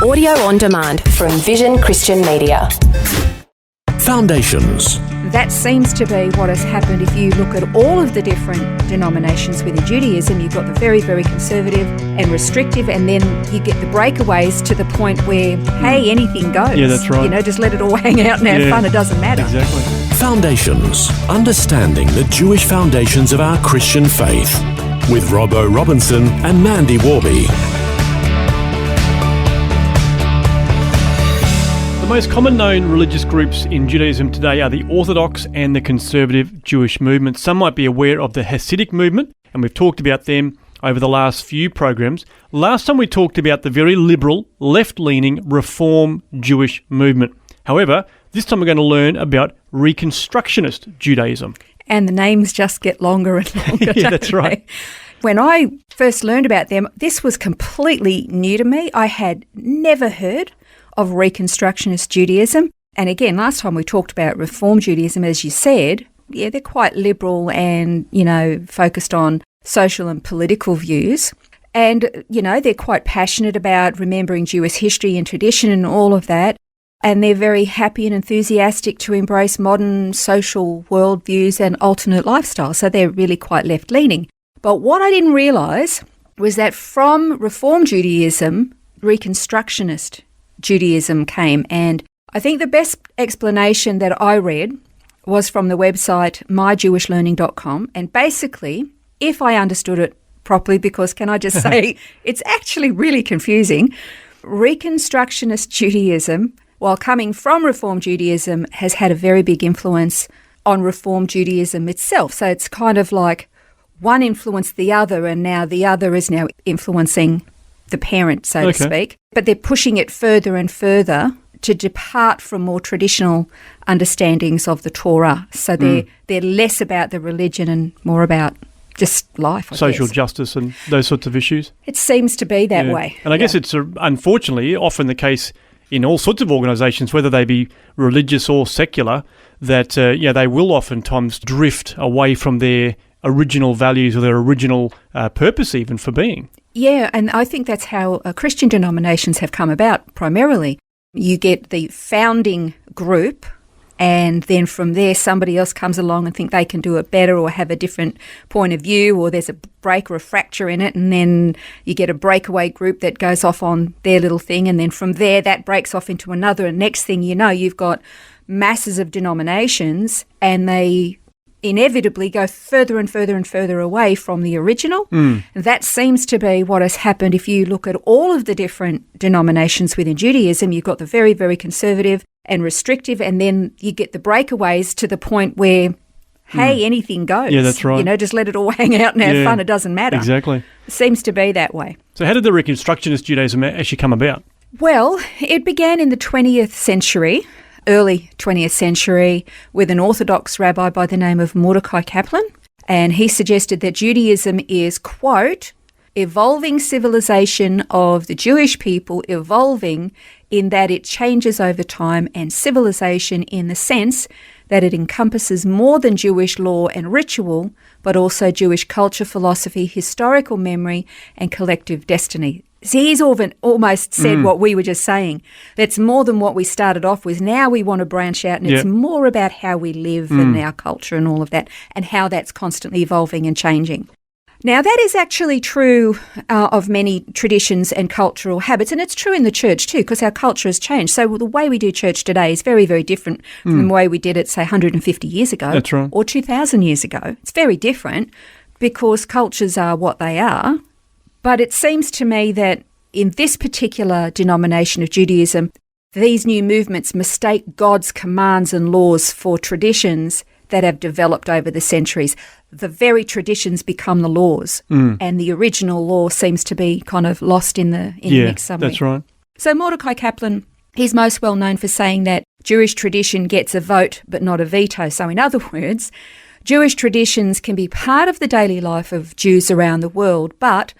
Audio on demand from Vision Christian Media. Foundations. That seems to be what has happened if you look at all of the different denominations within Judaism. You've got the very, very conservative and restrictive, and then you get the breakaways to the point where, hey, anything goes. Yeah, that's right. You know, just let it all hang out and have fun. It doesn't matter. Exactly. Foundations. Understanding the Jewish foundations of our Christian faith. With Robbo Robinson and Mandy Warby. The most common known religious groups in Judaism today are the Orthodox and the conservative Jewish movement. Some might be aware of the Hasidic movement, and we've talked about them over the last few programs. Last time we talked about the very liberal, left-leaning Reform Jewish movement. However, this time we're going to learn about Reconstructionist Judaism. And the names just get longer and longer. Yeah, that's right. When I first learned about them, this was completely new to me. I had never heard of Reconstructionist Judaism. And again, last time we talked about Reform Judaism, as you said, yeah, they're quite liberal and, you know, focused on social and political views. And, you know, they're quite passionate about remembering Jewish history and tradition and all of that. And they're very happy and enthusiastic to embrace modern social worldviews and alternate lifestyles. So they're really quite left-leaning. But what I didn't realise was that from Reform Judaism, Reconstructionist Judaism came. And I think the best explanation that I read was from the website mygewishlearning.com. And basically, if I understood it properly, because can I just say, it's actually really confusing, Reconstructionist Judaism, while coming from Reform Judaism, has had a very big influence on Reform Judaism itself. So it's kind of like one influenced the other, and now the other is now influencing the parent, so to speak. But they're pushing it further and further to depart from more traditional understandings of the Torah. So they're less about the religion and more about just life, I Social guess. justice and those sorts of issues. It seems to be that way. And I guess it's unfortunately often the case in all sorts of organisations, whether they be religious or secular, that they will oftentimes drift away from their original values or their original purpose even for being. Yeah, and I think that's how Christian denominations have come about primarily. You get the founding group, and then from there somebody else comes along and think they can do it better or have a different point of view, or there's a break or a fracture in it, and then you get a breakaway group that goes off on their little thing, and then from there that breaks off into another, and next thing you know you've got masses of denominations, and they inevitably go further and further and further away from the original. That seems to be what has happened if you look at all of the different denominations within Judaism. You've got the very, very conservative and restrictive, and then you get the breakaways to the point where, hey, anything goes. Yeah, that's right. You know, just let it all hang out and have fun. It doesn't matter. Exactly. It seems to be that way. So how did the Reconstructionist Judaism actually come about? Well, it began in the 20th century, early 20th century, with an Orthodox rabbi by the name of Mordecai Kaplan. And he suggested that Judaism is, quote, evolving civilization of the Jewish people, evolving in that it changes over time, and civilization in the sense that it encompasses more than Jewish law and ritual, but also Jewish culture, philosophy, historical memory, and collective destiny. See, he's almost said what we were just saying. That's more than what we started off with. Now we want to branch out, and it's more about how we live and our culture and all of that, and how that's constantly evolving and changing. Now, that is actually true of many traditions and cultural habits, and it's true in the church too, because our culture has changed. So the way we do church today is very, very different from the way we did it, say, 150 years ago. That's right. Or 2,000 years ago. It's very different because cultures are what they are. But it seems to me that in this particular denomination of Judaism, these new movements mistake God's commands and laws for traditions that have developed over the centuries. The very traditions become the laws, and the original law seems to be kind of lost in the mix somewhere. That's right. So Mordecai Kaplan, he's most well known for saying that Jewish tradition gets a vote but not a veto. So in other words, Jewish traditions can be part of the daily life of Jews around the world, but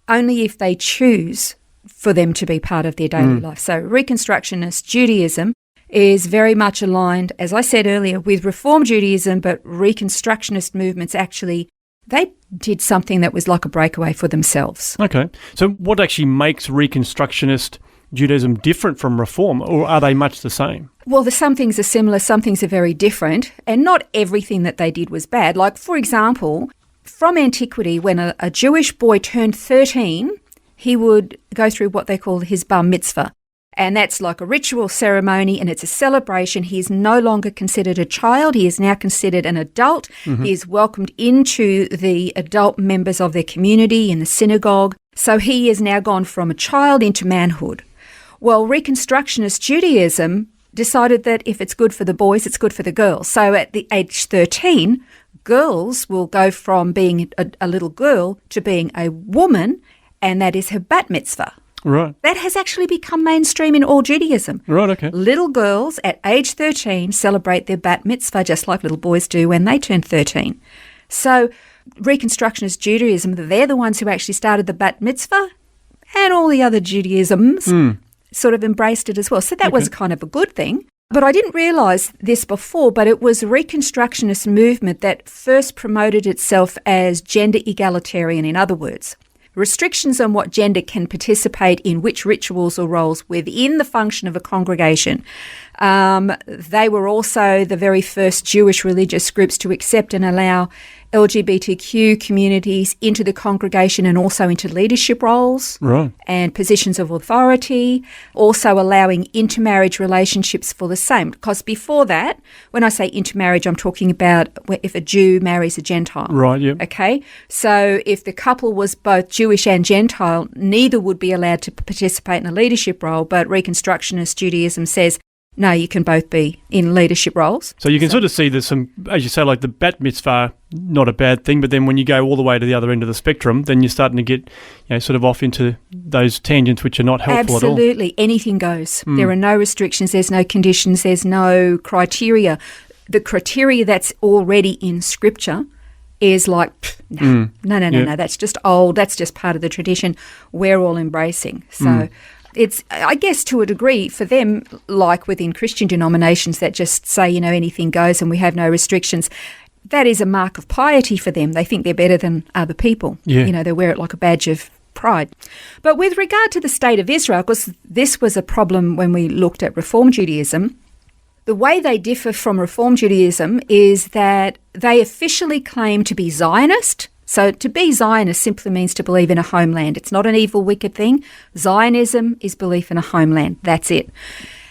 only if they choose for them to be part of their daily life. So Reconstructionist Judaism is very much aligned, as I said earlier, with Reform Judaism, but Reconstructionist movements actually, they did something that was like a breakaway for themselves. Okay. So what actually makes Reconstructionist Judaism different from Reform, or are they much the same? Well, some things are similar, some things are very different, and not everything that they did was bad. Like, for example, from antiquity, when a Jewish boy turned 13, he would go through what they call his bar mitzvah. And that's like a ritual ceremony, and it's a celebration. He is no longer considered a child. He is now considered an adult. He is welcomed into the adult members of their community in the synagogue. So he has now gone from a child into manhood. Well, Reconstructionist Judaism decided that if it's good for the boys, it's good for the girls. So at the age 13, girls will go from being a little girl to being a woman, and that is her bat mitzvah. Right. That has actually become mainstream in all Judaism. Right, okay. Little girls at age 13 celebrate their bat mitzvah just like little boys do when they turn 13. So Reconstructionist Judaism, they're the ones who actually started the bat mitzvah, and all the other Judaisms sort of embraced it as well. So that was kind of a good thing. But I didn't realise this before, but it was a Reconstructionist movement that first promoted itself as gender egalitarian, in other words. Restrictions on what gender can participate in which rituals or roles within the function of a congregation. They were also the very first Jewish religious groups to accept and allow LGBTQ communities into the congregation and also into leadership roles and positions of authority, also allowing intermarriage relationships for the same. Because before that, when I say intermarriage, I'm talking about if a Jew marries a Gentile. Right, yeah. Okay? So if the couple was both Jewish and Gentile, neither would be allowed to participate in a leadership role, but Reconstructionist Judaism says, no, you can both be in leadership roles. So you can sort of see there's some, as you say, like the bat mitzvah, not a bad thing, but then when you go all the way to the other end of the spectrum, then you're starting to get, sort of off into those tangents which are not helpful at all. Absolutely. Anything goes. There are no restrictions, there's no conditions, there's no criteria. The criteria that's already in Scripture is like, no, that's just old, that's just part of the tradition we're all embracing. So it's, I guess, to a degree for them, like within Christian denominations that just say, anything goes and we have no restrictions, that is a mark of piety for them. They think they're better than other people. Yeah. They wear it like a badge of pride. But with regard to the state of Israel, because this was a problem when we looked at Reform Judaism, the way they differ from Reform Judaism is that they officially claim to be Zionist. So to be Zionist simply means to believe in a homeland. It's not an evil, wicked thing. Zionism is belief in a homeland. That's it.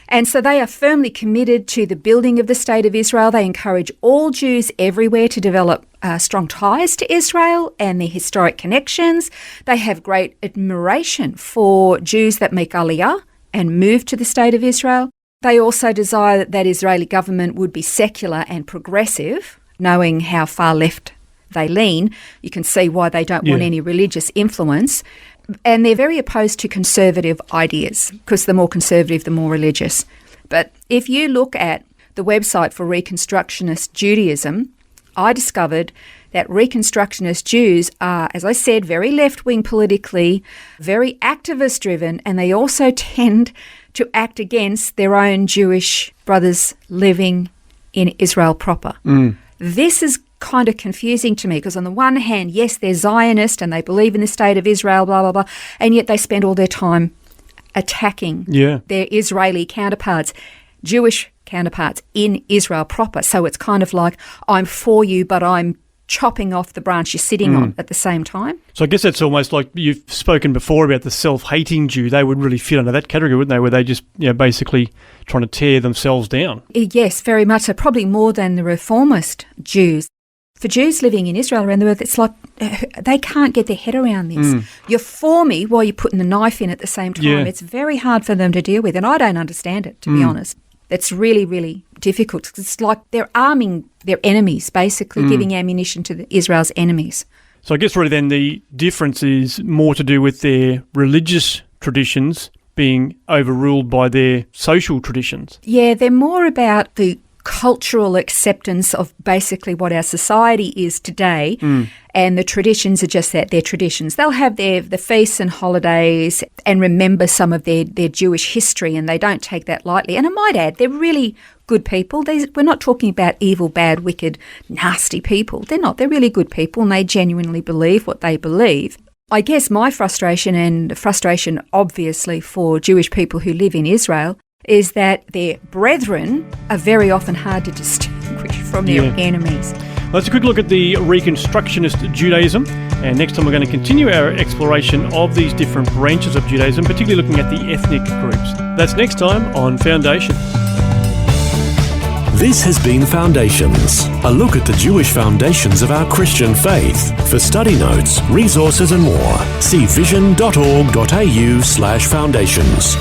And so they are firmly committed to the building of the State of Israel. They encourage all Jews everywhere to develop strong ties to Israel and their historic connections. They have great admiration for Jews that make Aliyah and move to the State of Israel. They also desire that Israeli government would be secular and progressive, knowing how far left they lean. You can see why they don't want any religious influence. And they're very opposed to conservative ideas, because the more conservative, the more religious. But if you look at the website for Reconstructionist Judaism, I discovered that Reconstructionist Jews are, as I said, very left-wing politically, very activist-driven, and they also tend to act against their own Jewish brothers living in Israel proper. This is kind of confusing to me, because on the one hand, yes, they're Zionist and they believe in the state of Israel, blah, blah, blah, and yet they spend all their time attacking their Israeli counterparts, Jewish counterparts in Israel proper. So it's kind of like, I'm for you, but I'm chopping off the branch you're sitting on at the same time. So I guess that's almost like you've spoken before about the self-hating Jew. They would really fit under that category, wouldn't they, where they just basically trying to tear themselves down? Yes, very much so, probably more than the reformist Jews. For Jews living in Israel around the world, it's like they can't get their head around this. You're for me while you're putting the knife in at the same time. It's very hard for them to deal with, and I don't understand it, to be honest. It's really, really difficult. It's like they're arming their enemies, basically, giving ammunition to Israel's enemies. So I guess really then the difference is more to do with their religious traditions being overruled by their social traditions. Yeah, they're more about the cultural acceptance of basically what our society is today, and the traditions are just that, they're traditions. They'll have the feasts and holidays and remember some of their Jewish history, and they don't take that lightly. And I might add, they're really good people. We're not talking about evil, bad, wicked, nasty people. They're not. They're really good people, and they genuinely believe what they believe. I guess my frustration, and frustration obviously for Jewish people who live in Israel, is that their brethren are very often hard to distinguish from their enemies. Let's take a quick look at the Reconstructionist Judaism, and next time we're going to continue our exploration of these different branches of Judaism, particularly looking at the ethnic groups. That's next time on Foundation. This has been Foundations, a look at the Jewish foundations of our Christian faith. For study notes, resources and more, see vision.org.au/foundations.